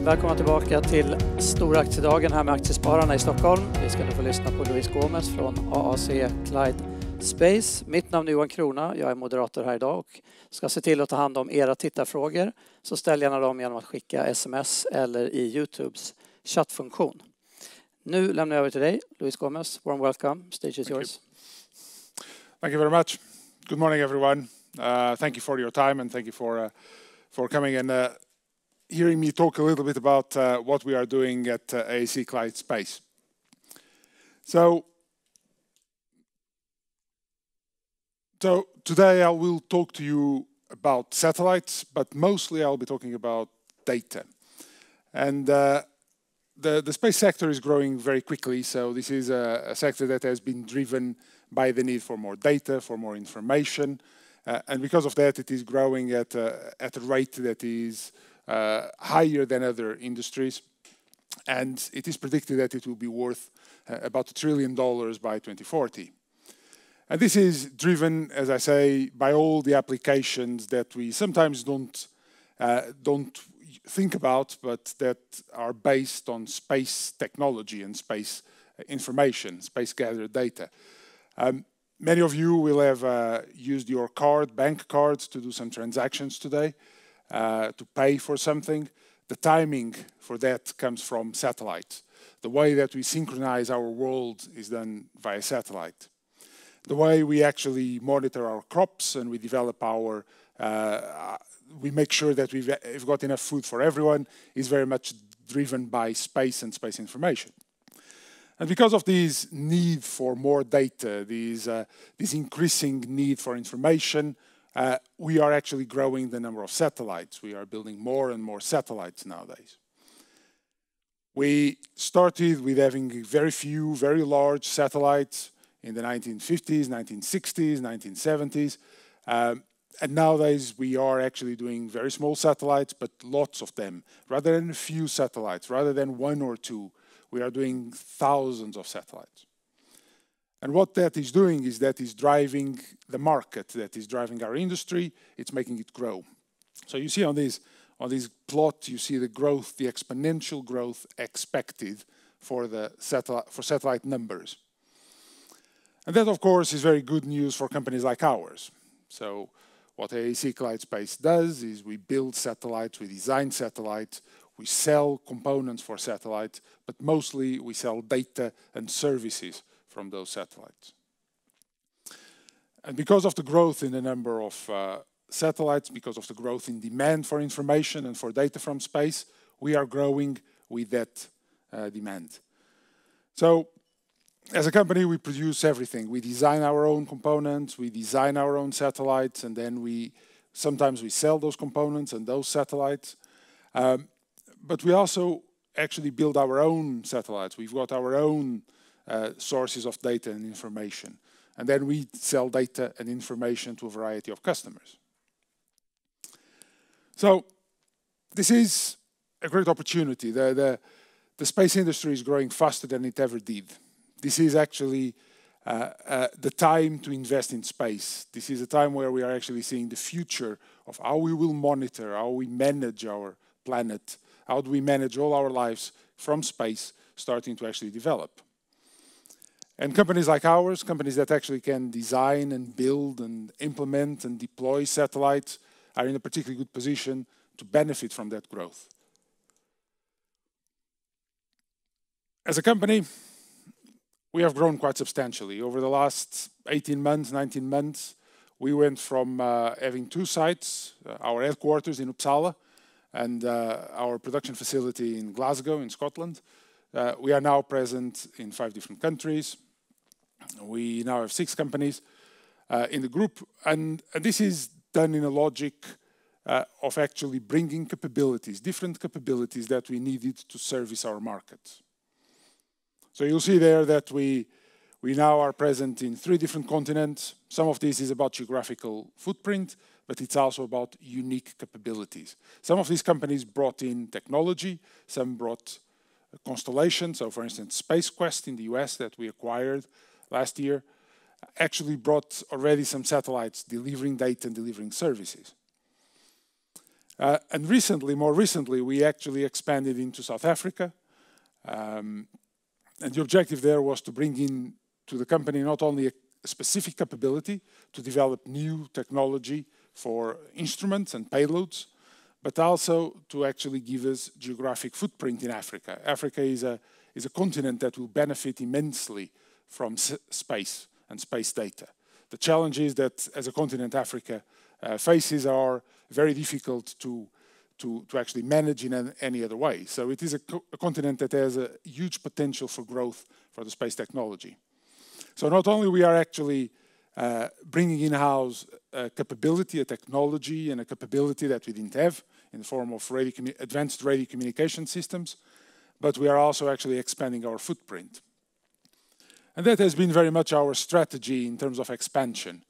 Välkomna tillbaka till Stora Aktiedagen här med Aktiespararna i Stockholm. Vi ska nu få lyssna på Luis Gomes från AAC Clyde Space. Mitt namn är Johan Krona, jag är moderator här idag och ska se till att ta hand om era tittarfrågor. Så ställ gärna dem genom att skicka sms eller i YouTubes chattfunktion. Nu lämnar jag över till dig, Luis Gomes. Warm welcome, stage is yours. Thank you very much. Good morning, everyone. Thank you for your time and thank you for coming and hearing me talk a little bit about what we are doing at AAC Clyde Space. So today I will talk to you about satellites, but mostly I'll be talking about data. And the space sector is growing very quickly, so this is a sector that has been driven by the need for more data, for more information, and because of that it is growing at a rate that is higher than other industries, and it is predicted that it will be worth about $1 trillion by 2040. And this is driven, as I say, by all the applications that we sometimes don't think about, but that are based on space technology and space information, space gathered data. Many of you will have used your bank cards to do some transactions today, to pay for something. The timing for that comes from satellites. The way that we synchronize our world is done via satellite. The way we actually monitor our crops and we develop we make sure that we've got enough food for everyone is very much driven by space and space information. And because of this need for more data, this increasing need for information, we are actually growing the number of satellites. We are building more and more satellites nowadays. We started with having very few, very large satellites in the 1950s, 1960s, 1970s. And nowadays we are actually doing very small satellites, but lots of them. Rather than a few satellites, rather than one or two, we are doing thousands of satellites. And what that is doing is that is driving the market, that is driving our industry, it's making it grow. So you see on this plot, you see the growth, the exponential growth expected for satellite numbers. And that, of course, is very good news for companies like ours. So what AAC Clyde Space does is we build satellites, we design satellites, we sell components for satellites, but mostly we sell data and services from those satellites. And because of the growth in the number of satellites, because of the growth in demand for information and for data from space, we are growing with that demand. So as a company, we produce everything. We design our own components, we design our own satellites, and then sometimes we sell those components and those satellites. But we also actually build our own satellites. We've got our own sources of data and information. And then we sell data and information to a variety of customers. So this is a great opportunity. The space industry is growing faster than it ever did. This is actually the time to invest in space. This is a time where we are actually seeing the future of how we will monitor, how we manage our planet, how do we manage all our lives from space starting to actually develop. And companies like ours, companies that actually can design and build and implement and deploy satellites, are in a particularly good position to benefit from that growth. As a company, we have grown quite substantially. Over the last 18 months, 19 months, we went from having two sites, our headquarters in Uppsala and our production facility in Glasgow in Scotland. We are now present in 5 different countries. We now have 6 companies in the group, and this is done in a logic of actually bringing capabilities, different capabilities that we needed to service our markets. So you'll see there that we now are present in 3 different continents. Some of this is about geographical footprint, but it's also about unique capabilities. Some of these companies brought in technology, some brought constellations. So for instance, Space Quest in the US that we acquired last year actually brought already some satellites delivering data and delivering services. And more recently, we actually expanded into South Africa. And the objective there was to bring in to the company not only a specific capability to develop new technology for instruments and payloads, but also to actually give us geographic footprint in Africa. Africa is a continent that will benefit immensely from space and space data. The challenges that as a continent Africa faces are very difficult to actually manage in any other way. So it is a continent that has a huge potential for growth for the space technology. So not only we are actually bringing in-house a capability, a technology, and a capability that we didn't have in the form of advanced radio communication systems, but we are also actually expanding our footprint. And that has been very much our strategy in terms of expansion.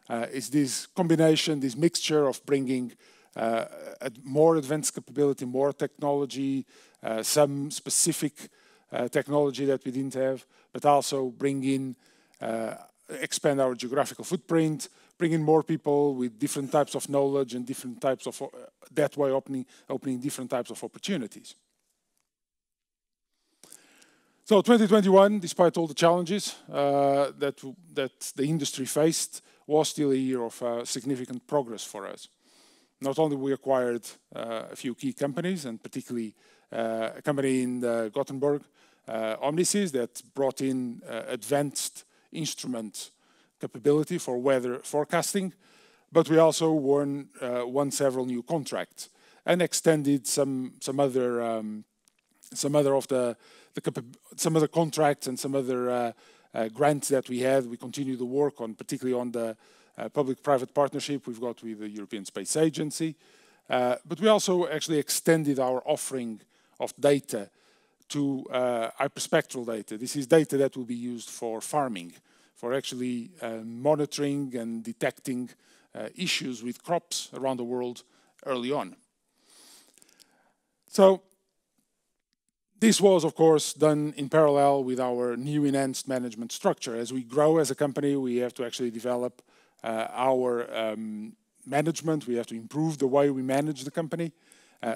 Is this combination, this mixture of bringing a more advanced capability, more technology, some specific technology that we didn't have, but also bring in, expand our geographical footprint, bring in more people with different types of knowledge and different types of, that way opening different types of opportunities. So 2021, despite all the challenges that the industry faced, was still a year of significant progress for us. Not only we acquired a few key companies, and particularly a company in Gothenburg, Omnisys, that brought in advanced instrument capability for weather forecasting, but we also won several new contracts and extended some other contracts and some other grants that we had. We continue to work on, particularly on the public-private partnership we've got with the European Space Agency. But we also actually extended our offering of data to hyperspectral data. This is data that will be used for farming, for actually monitoring and detecting issues with crops around the world early on. So this was, of course, done in parallel with our new enhanced management structure. As we grow as a company, we have to actually develop our management. We have to improve the way we manage the company.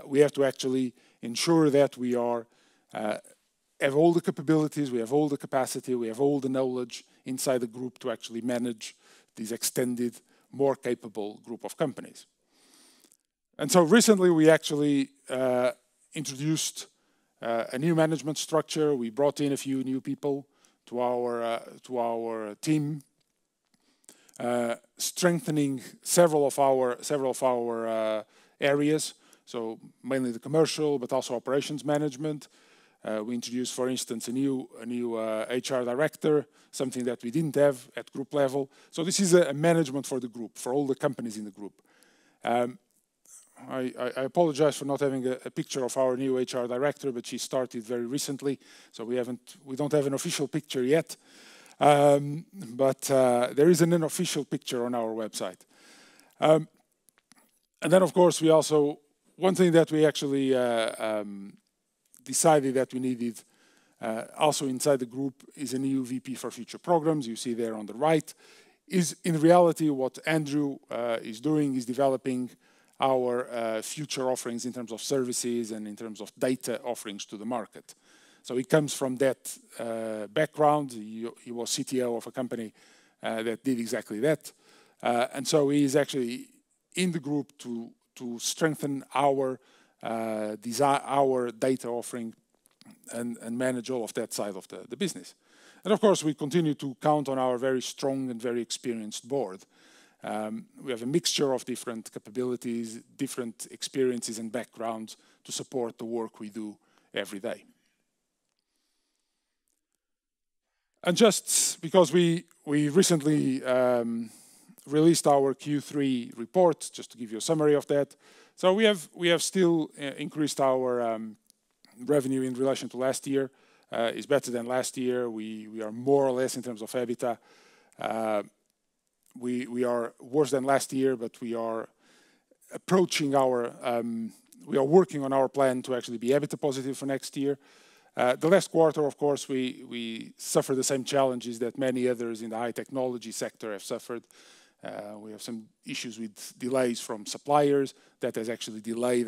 We have to actually ensure that we are have all the capabilities, we have all the capacity, we have all the knowledge inside the group to actually manage this extended, more capable group of companies. And so recently we actually introduced a new management structure. We brought in a few new people to our team, strengthening several of our areas. So mainly the commercial, but also operations management. We introduced, for instance, a new HR director, something that we didn't have at group level. So this is a management for the group, for all the companies in the group. I apologize for not having a picture of our new HR director, but she started very recently, so we don't have an official picture yet. But there is an unofficial picture on our website. And then, of course, one thing that we actually decided that we needed also inside the group is a new VP for future programs. You see there on the right. Is in reality what Andrew is doing is developing our future offerings in terms of services and in terms of data offerings to the market. So he comes from that background. He was CTO of a company that did exactly that. And so he is actually in the group to strengthen our data offering and manage all of that side of the business. And of course, we continue to count on our very strong and very experienced board. We have a mixture of different capabilities, different experiences and backgrounds to support the work we do every day. And just because we recently released our Q3 report, just to give you a summary of that. So we have still increased our revenue in relation to last year. Is better than last year. We are more or less in terms of EBITDA. We are worse than last year, but we are approaching we are working on our plan to actually be EBITDA positive for next year. The last quarter, of course, we suffered the same challenges that many others in the high technology sector have suffered. We have some issues with delays from suppliers that has actually delayed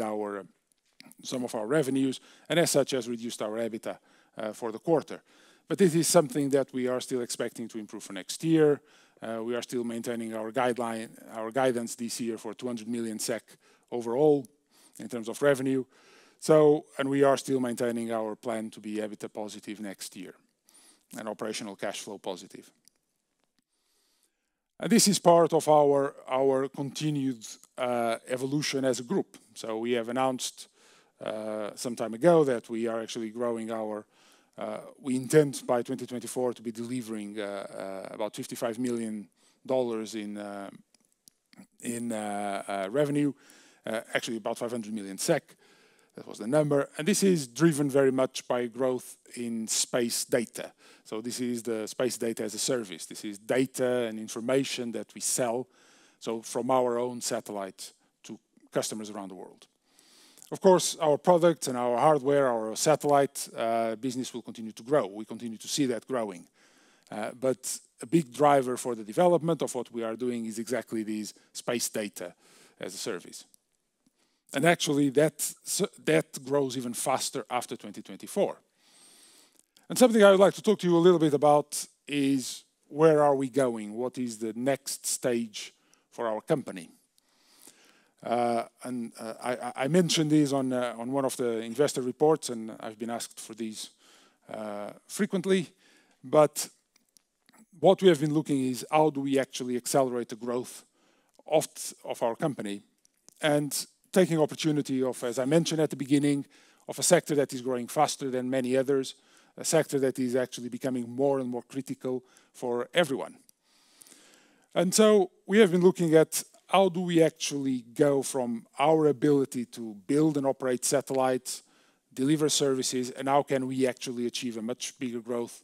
some of our revenues, and as such has reduced our EBITDA for the quarter. But this is something that we are still expecting to improve for next year. We are still maintaining our guidance this year for 200 million SEK overall in terms of revenue. And we are still maintaining our plan to be EBITDA positive next year and operational cash flow positive. And this is part of our continued evolution as a group. So we have announced some time ago that we are actually growing we intend by 2024 to be delivering about $55 million in revenue, actually about 500 million SEK. That was the number. And this is driven very much by growth in space data. So this is the space data as a service. This is data and information that we sell, so from our own satellites to customers around the world. Of course, our products and our hardware, our satellite business will continue to grow. We continue to see that growing. But a big driver for the development of what we are doing is exactly these space data as a service. And actually, that grows even faster after 2024. And something I would like to talk to you a little bit about is where are we going? What is the next stage for our company? I mentioned this on one of the investor reports, and I've been asked for these frequently. But what we have been looking is how do we actually accelerate the growth of our company, and taking opportunity of, as I mentioned at the beginning, of a sector that is growing faster than many others, a sector that is actually becoming more and more critical for everyone. And so we have been looking at how do we actually go from our ability to build and operate satellites, deliver services, and how can we actually achieve a much bigger growth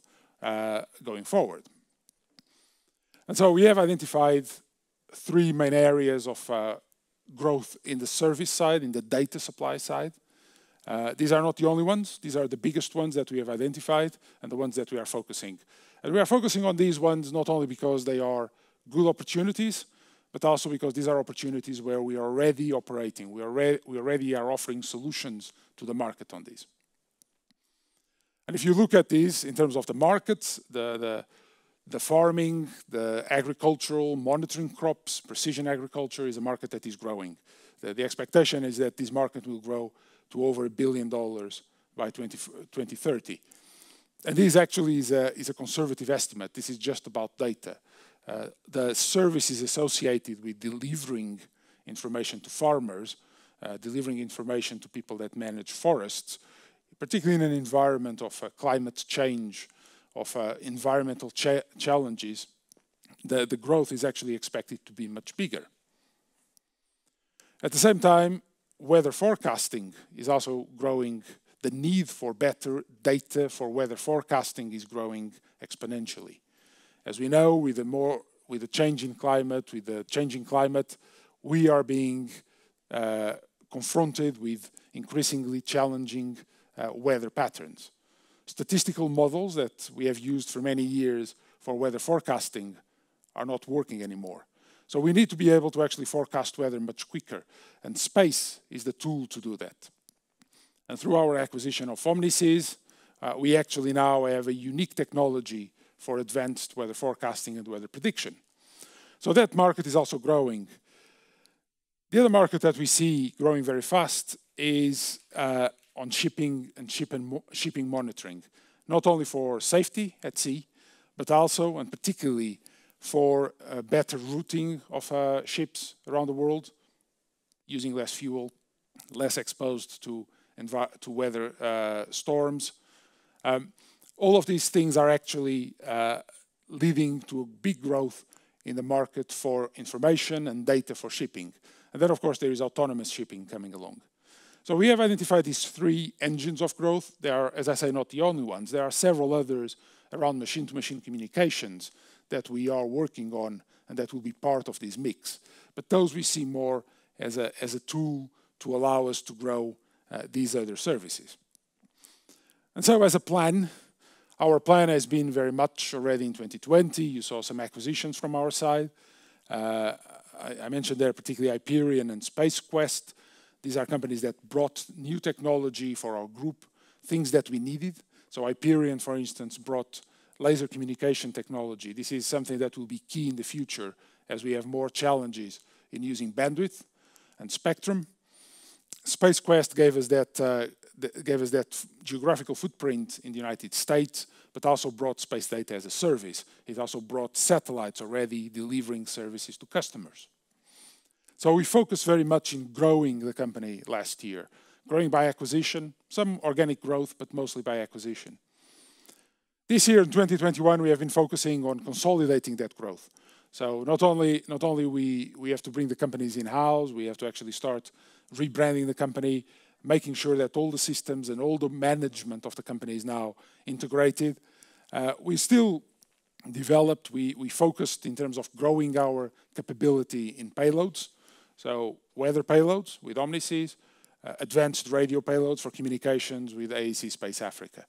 going forward. And so we have identified three main areas of growth in the service side, in the data supply side. These are not the only ones. These are the biggest ones that we have identified and the ones that we are focusing. And we are focusing on these ones not only because they are good opportunities, but also because these are opportunities where we are already operating. We already are offering solutions to the market on these. And if you look at these in terms of the markets, the farming, the agricultural, monitoring crops, precision agriculture is a market that is growing. The expectation is that this market will grow to over $1 billion by 2030. And this actually is a conservative estimate. This is just about data. The services associated with delivering information to farmers, delivering information to people that manage forests, particularly in an environment of climate change, of environmental challenges, the growth is actually expected to be much bigger. At the same time, weather forecasting is also growing. The need for better data for weather forecasting is growing exponentially. As we know, with the changing climate, we are being confronted with increasingly challenging weather patterns. Statistical models that we have used for many years for weather forecasting are not working anymore. So we need to be able to actually forecast weather much quicker, and space is the tool to do that. And through our acquisition of Omnisys, we actually now have a unique technology for advanced weather forecasting and weather prediction. So that market is also growing. The other market that we see growing very fast is on shipping and shipping monitoring, not only for safety at sea, but also and particularly for better routing of ships around the world, using less fuel, less exposed to weather storms. All of these things are actually leading to a big growth in the market for information and data for shipping. And then, of course, there is autonomous shipping coming along. So we have identified these three engines of growth. They are, as I say, not the only ones. There are several others around machine-to-machine communications that we are working on and that will be part of this mix. But those we see more as a tool to allow us to grow these other services. And so as a plan, our plan has been very much already in 2020. You saw some acquisitions from our side. I mentioned there particularly Hyperion and SpaceQuest. These are companies that brought new technology for our group, things that we needed. So Hyperion, for instance, brought laser communication technology. This is something that will be key in the future as we have more challenges in using bandwidth and spectrum. SpaceQuest gave us that geographical footprint in the United States, but also brought space data as a service. It also brought satellites already delivering services to customers. So we focused very much in growing the company last year, growing by acquisition, some organic growth, but mostly by acquisition. This year, in 2021, we have been focusing on consolidating that growth. So not only we have to bring the companies in-house, we have to actually start rebranding the company, making sure that all the systems and all the management of the company is now integrated. We still developed, we focused in terms of growing our capability in payloads. So weather payloads with Omniseas, advanced radio payloads for communications with AAC Space Africa.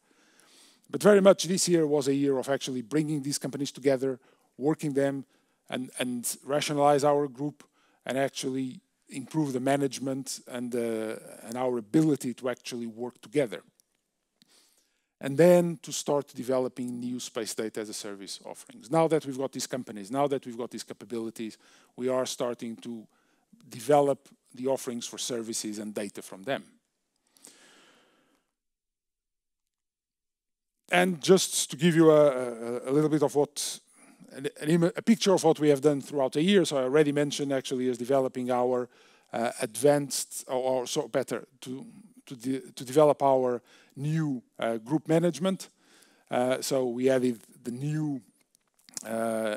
But very much this year was a year of actually bringing these companies together, working them, and rationalize our group, and actually improve the management and our ability to actually work together. And then to start developing new space data as a service offerings. Now that we've got these companies, now that we've got these capabilities, we are starting to develop the offerings for services and data from them. And just to give you a little bit of a picture of what we have done throughout the year, so I already mentioned actually is developing our advanced, or so better, to develop our new group management. So we added the new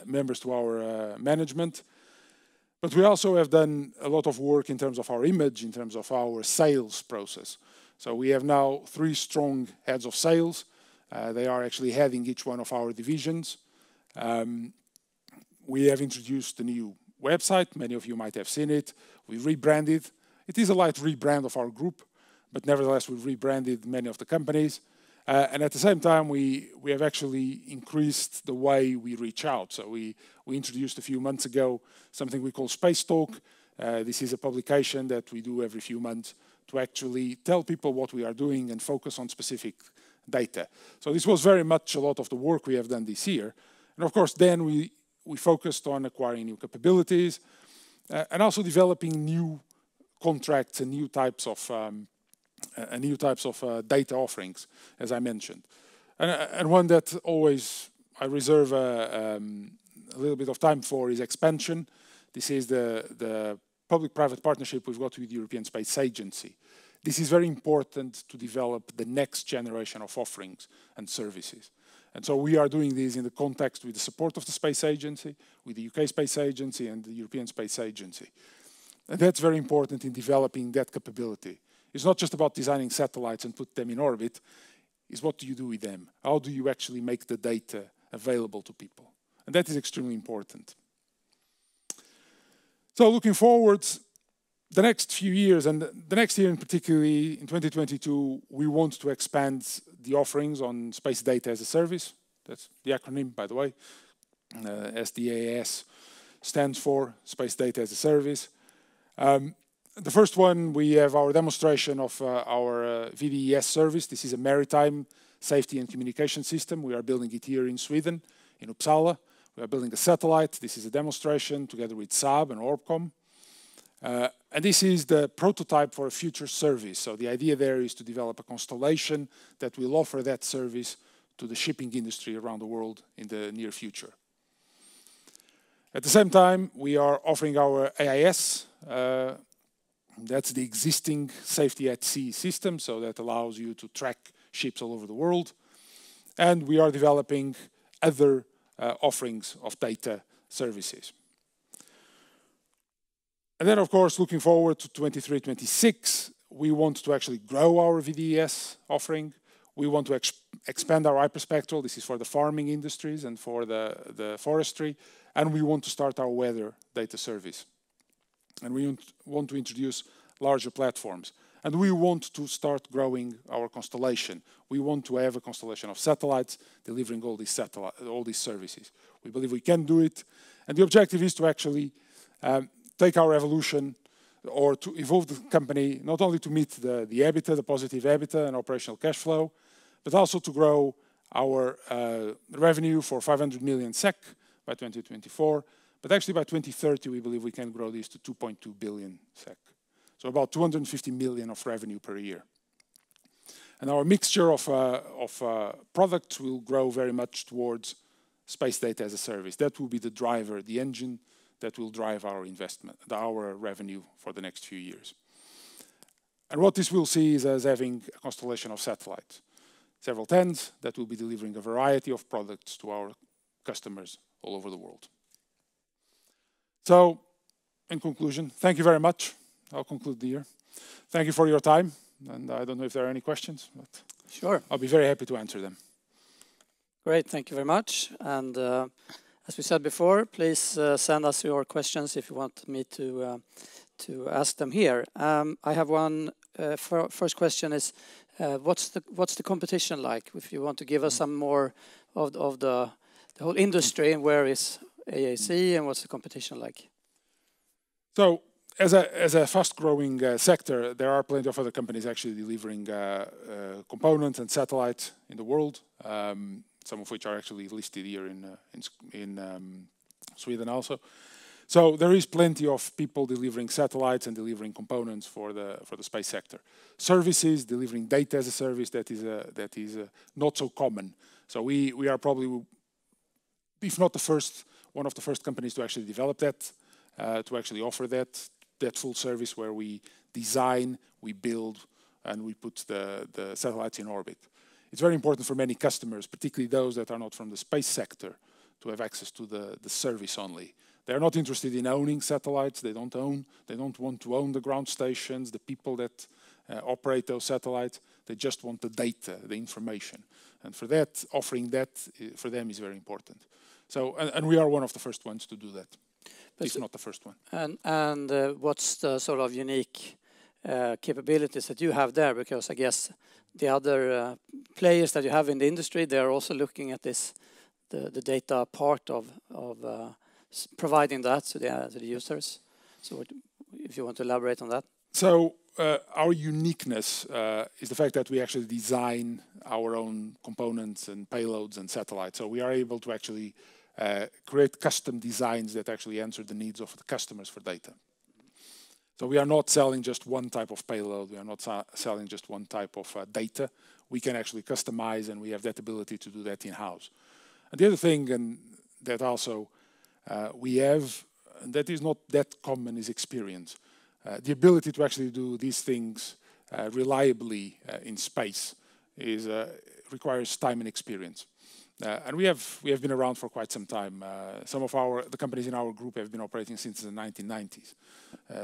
members to our management. But we also have done a lot of work in terms of our image, in terms of our sales process. So we have now 3 strong heads of sales. They are actually heading each one of our divisions. We have introduced a new website. Many of you might have seen it. We rebranded. It is a light rebrand of our group, but nevertheless, we've rebranded many of the companies. And at the same time, we have actually increased the way we reach out. So we introduced a few months ago something we call Space Talk. This is a publication that we do every few months to actually tell people what we are doing and focus on specific data. So this was very much a lot of the work we have done this year. And of course, then we focused on acquiring new capabilities and also developing new contracts and new types of data offerings, as I mentioned. And one that always I reserve a little bit of time for is expansion. This is the public-private partnership we've got with the European Space Agency. This is very important to develop the next generation of offerings and services. And so we are doing this in the context with the support of the Space Agency, with the UK Space Agency and the European Space Agency. And that's very important in developing that capability. It's not just about designing satellites and put them in orbit. It's what do you do with them? How do you actually make the data available to people? And that is extremely important. So looking forward, the next few years, and the next year in particularly, in 2022, we want to expand the offerings on space data as a service. That's the acronym, by the way. SDAS stands for Space Data as a Service. The first one, we have our demonstration of our VDES service. This is a maritime safety and communication system. We are building it here in Sweden, in Uppsala. We are building a satellite. This is a demonstration together with Saab and Orbcom. And this is the prototype for a future service. So the idea there is to develop a constellation that will offer that service to the shipping industry around the world in the near future. At the same time, we are offering our AIS. That's the existing safety at sea system, so that allows you to track ships all over the world. And we are developing other offerings of data services. And then, of course, looking forward to 23-26, we want to actually grow our VDES offering. We want to expand our hyperspectral. This is for the farming industries and for the forestry. And we want to start our weather data service. And we want to introduce larger platforms. And we want to start growing our constellation. We want to have a constellation of satellites delivering all these services. We believe we can do it. And the objective is to actually take our evolution or to evolve the company not only to meet the EBITDA, the positive EBITDA and operational cash flow, but also to grow our revenue for 500 million SEK by 2024. But actually by 2030, we believe we can grow this to 2.2 billion SEK. So about 250 million of revenue per year. And our mixture of products will grow very much towards space data as a service. That will be the driver, the engine that will drive our investment, our revenue for the next few years. And what this will see is us having a constellation of satellites, several tens that will be delivering a variety of products to our customers all over the world. So, in conclusion, thank you very much. I'll conclude the year. Thank you for your time. And I don't know if there are any questions, but sure, I'll be very happy to answer them. Great, thank you very much. And as we said before, please send us your questions if you want me to ask them here. I have one. First question is, what's the competition like? If you want to give us some more of the whole industry, and where is AAC and what's the competition like? So, as a fast-growing sector, there are plenty of other companies actually delivering components and satellites in the world. Some of which are actually listed here in Sweden also. So there is plenty of people delivering satellites and delivering components for the space sector. Services, delivering data as a service, that is not so common. So we are probably, if not the first, one of the first companies to actually develop that, to actually offer that full service where we design, we build, and we put the satellites in orbit. It's very important for many customers, particularly those that are not from the space sector, to have access to the service only. They're not interested in owning satellites. They don't want to own the ground stations, the people that operate those satellites. They just want the data, the information. And for that, offering that for them is very important. So, and we are one of the first ones to do that. If not the first one. And what's the sort of unique capabilities that you have there? Because I guess the other players that you have in the industry, they're also looking at this, the data part of providing that to the users. So if you want to elaborate on that. So our uniqueness is the fact that we actually design our own components and payloads and satellites. So we are able to actually create custom designs that actually answer the needs of the customers for data. So we are not selling just one type of payload. We are not selling just one type of data. We can actually customize, and we have that ability to do that in-house. And the other thing, and that also we have, and that is not that common, is experience. The ability to actually do these things reliably in space requires time and experience. And we have been around for quite some time. Some of the companies in our group have been operating since the 1990s.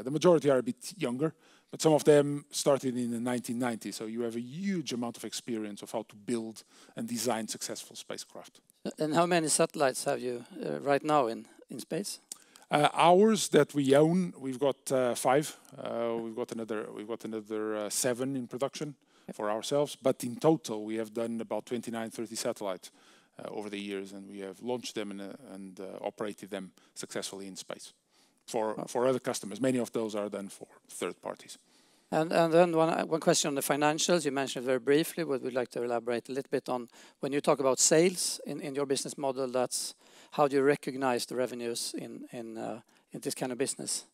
The majority are a bit younger, but some of them started in the 1990s. So you have a huge amount of experience of how to build and design successful spacecraft. And how many satellites have you right now in space? Ours that we own, we've got 5. We've got another 7 in production for ourselves. But in total, we have done about 29, 30 satellites over the years, and we have launched them and operated them successfully in space for other customers. Many of those are done for third parties. And then one question on the financials. You mentioned it very briefly, but we'd like to elaborate a little bit on when you talk about sales in your business model. That's how do you recognize the revenues in this kind of business?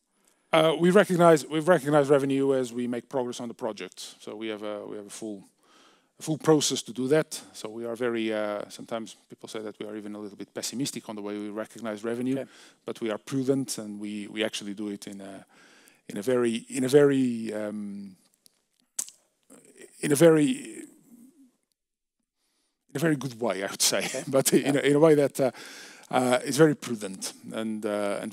We recognize revenue as we make progress on the projects. So we have a full process to do that. So we are very sometimes people say that we are even a little bit pessimistic on the way we recognize revenue, but we are prudent, and we actually do it in a very good way, I would say, but in a way that is very prudent and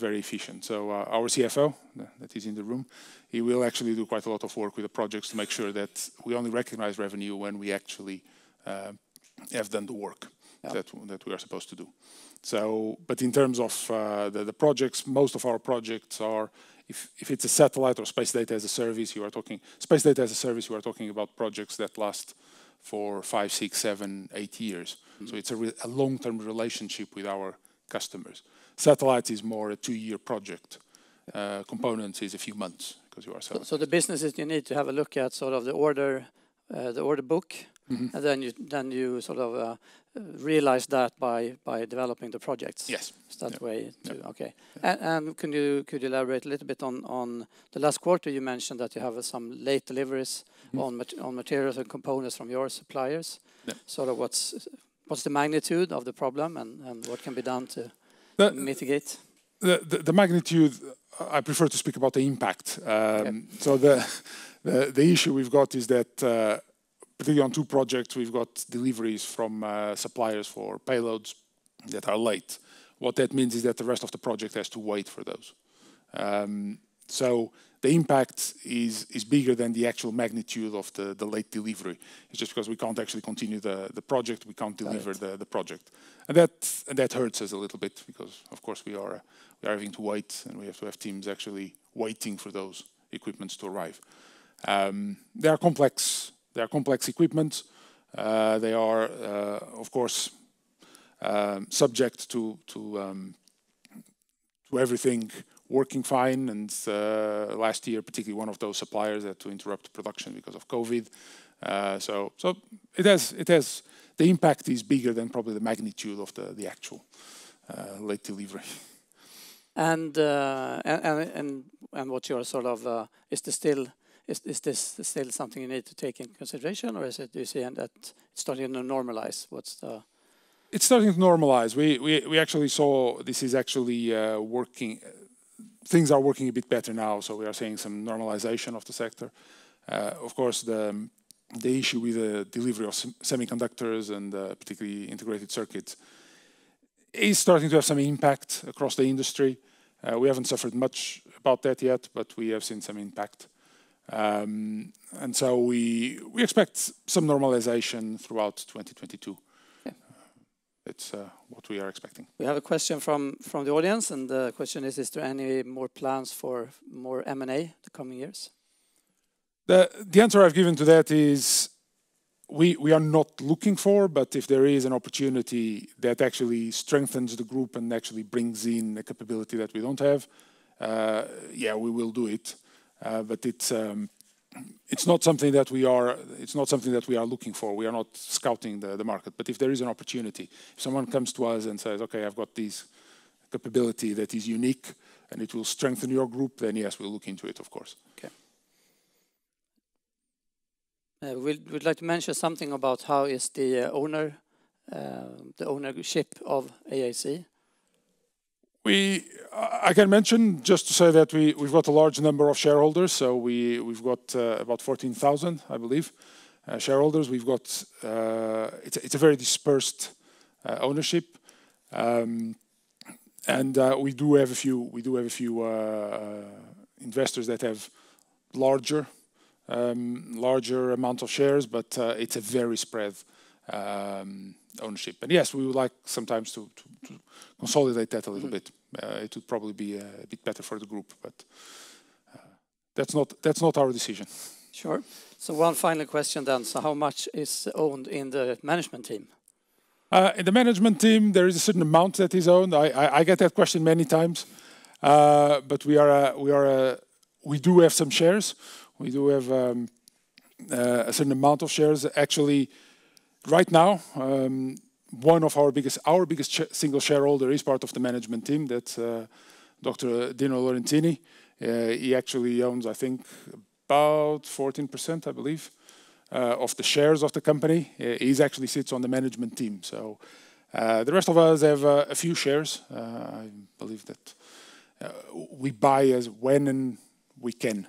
very efficient. So our CFO, that is in the room, he will actually do quite a lot of work with the projects to make sure that we only recognize revenue when we actually have done the work that we are supposed to do. So, but in terms of the projects, most of our projects are, if it's a satellite or space data as a service, you are talking space data as a service. You are talking about projects that last for 5, 6, 7, 8 years. So it's a long-term relationship with our customers. Satellites is more a 2-year project. Components is a few months because you are selling. So the businesses you need to have a look at sort of the order book, and then you sort of realize that by developing the projects. Yes. Is that way too? Okay. And could you elaborate a little bit on the last quarter? You mentioned that you have some late deliveries on materials and components from your suppliers. Yeah. Sort of what's the magnitude of the problem and what can be done to mitigate? The magnitude, I prefer to speak about the impact. So the issue we've got is that particularly on 2 projects, we've got deliveries from suppliers for payloads that are late. What that means is that the rest of the project has to wait for those. So the impact is bigger than the actual magnitude of the late delivery. It's just because we can't actually continue the project, we can't deliver the project. And that hurts us a little bit because, of course, we are having to wait and we have to have teams actually waiting for those equipments to arrive. They are complex equipment. They are, of course, subject to everything working fine. And last year, particularly one of those suppliers had to interrupt production because of COVID. So it has the impact is bigger than probably the magnitude of the actual late delivery. And what's your sort of is this still something you need to take in consideration, or is it, do you see that it's starting to normalize? It's starting to normalize. We actually saw this is actually working. Things are working a bit better now, so we are seeing some normalization of the sector. Of course, the issue with the delivery of semiconductors and particularly integrated circuits is starting to have some impact across the industry. We haven't suffered much about that yet, but we have seen some impact. And so we expect some normalization throughout 2022. It's what we are expecting. We have a question from the audience, and the question is there any more plans for more M&A the coming years? The answer I've given to that is we are not looking for, but if there is an opportunity that actually strengthens the group and actually brings in a capability that we don't have, we will do it. But it's not something that we are looking for. We are not scouting the market. But if there is an opportunity, if someone comes to us and says, "Okay, I've got this capability that is unique and it will strengthen your group," then yes, we'll look into it, of course. Okay. We'd like to mention something about how is the ownership of AAC. I can mention just to say that we've got a large number of shareholders. So we've got about 14,000, I believe, shareholders. We've got it's a very dispersed ownership, and we do have a few investors that have larger amount of shares, but it's a very spread ownership. And yes, we would like sometimes to consolidate that a little bit. It would probably be a bit better for the group, but that's not our decision. Sure. So one final question then. So how much is owned in the management team? In the management team, there is a certain amount that is owned. I get that question many times, but we do have some shares. We do have a certain amount of shares. Actually, right now, one of our biggest single shareholder is part of the management team. That's Dr. Dino Laurentini. He actually owns, I think, about 14%, I believe, of the shares of the company. He actually sits on the management team. So the rest of us have a few shares. I believe that we buy as when and we can.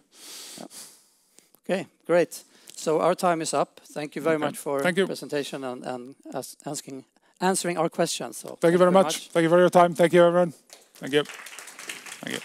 Okay, great. So our time is up. Thank you very much for the presentation and answering our questions. So thank you very much. Thank you for your time. Thank you, everyone. Thank you. Thank you.